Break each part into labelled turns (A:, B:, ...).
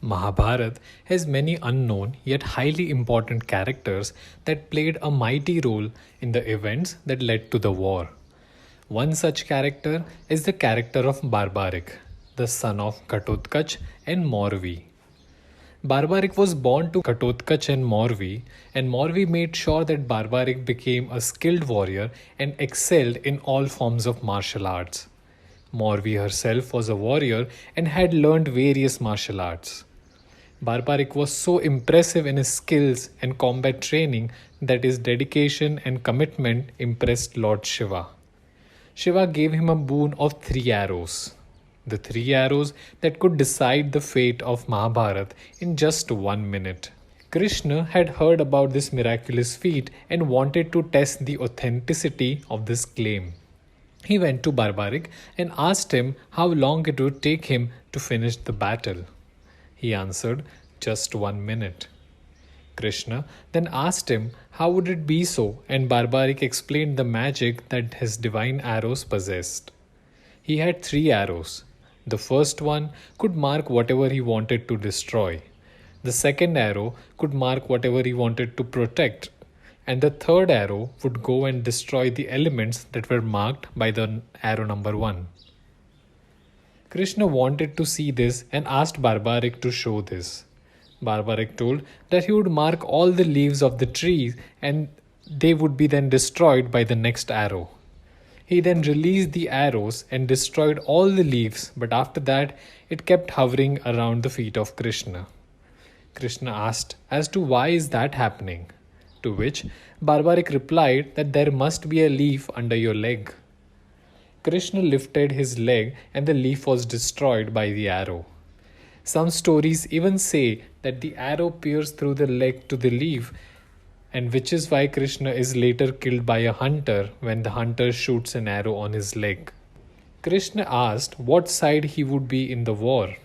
A: Mahabharata has many unknown yet highly important characters that played a mighty role in the events that led to the war. One such character is the character of Barbaric, the son of Ghatotkacha and Morvi. Barbaric was born to Ghatotkacha and Morvi made sure that Barbaric became a skilled warrior and excelled in all forms of martial arts. Morvi herself was a warrior and had learned various martial arts. Barbaric was so impressive in his skills and combat training that his dedication and commitment impressed Lord Shiva. Shiva gave him a boon of 3 arrows. The 3 arrows that could decide the fate of Mahabharata in just 1 minute. Krishna had heard about this miraculous feat and wanted to test the authenticity of this claim. He went to Barbaric and asked him how long it would take him to finish the battle. He answered, just 1 minute. Krishna then asked him how would it be so, and Barbaric explained the magic that his divine arrows possessed. He had 3 arrows. The first one could mark whatever he wanted to destroy. The second arrow could mark whatever he wanted to protect. And the third arrow would go and destroy the elements that were marked by the arrow number 1. Krishna wanted to see this and asked Barbaric to show this. Barbaric told that he would mark all the leaves of the trees and they would be then destroyed by the next arrow. He then released the arrows and destroyed all the leaves, but after that it kept hovering around the feet of Krishna. Krishna asked as to why is that happening, to which Barbaric replied that there must be a leaf under your leg. Krishna lifted his leg and the leaf was destroyed by the arrow. Some stories even say that the arrow pierced through the leg to the leaf, and which is why Krishna is later killed by a hunter when the hunter shoots an arrow on his leg. Krishna asked what side he would be in the war.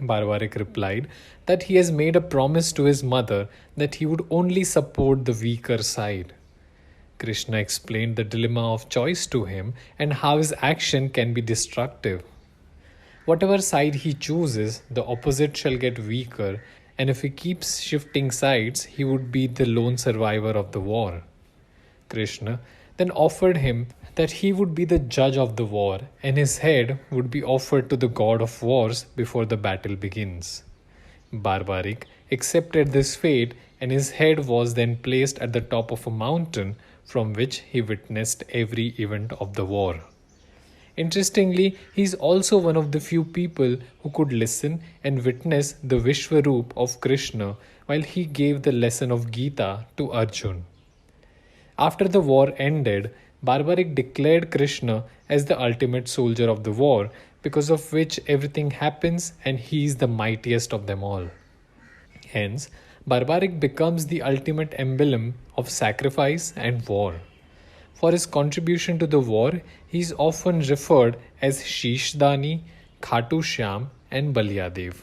A: Barbaric replied that he has made a promise to his mother that he would only support the weaker side. Krishna explained the dilemma of choice to him and how his action can be destructive. Whatever side he chooses, the opposite shall get weaker, and if he keeps shifting sides, he would be the lone survivor of the war. Krishna then offered him that he would be the judge of the war and his head would be offered to the god of wars before the battle begins. Barbaric accepted this fate and his head was then placed at the top of a mountain from which he witnessed every event of the war. Interestingly, he is also one of the few people who could listen and witness the Vishwaroop of Krishna while he gave the lesson of Gita to Arjun. After the war ended, Barbaric declared Krishna as the ultimate soldier of the war, because of which everything happens and he is the mightiest of them all. Hence, Barbaric becomes the ultimate emblem of sacrifice and war. For his contribution to the war, he is often referred as Sheeshdani, Khatu Shyam and Baliyadev.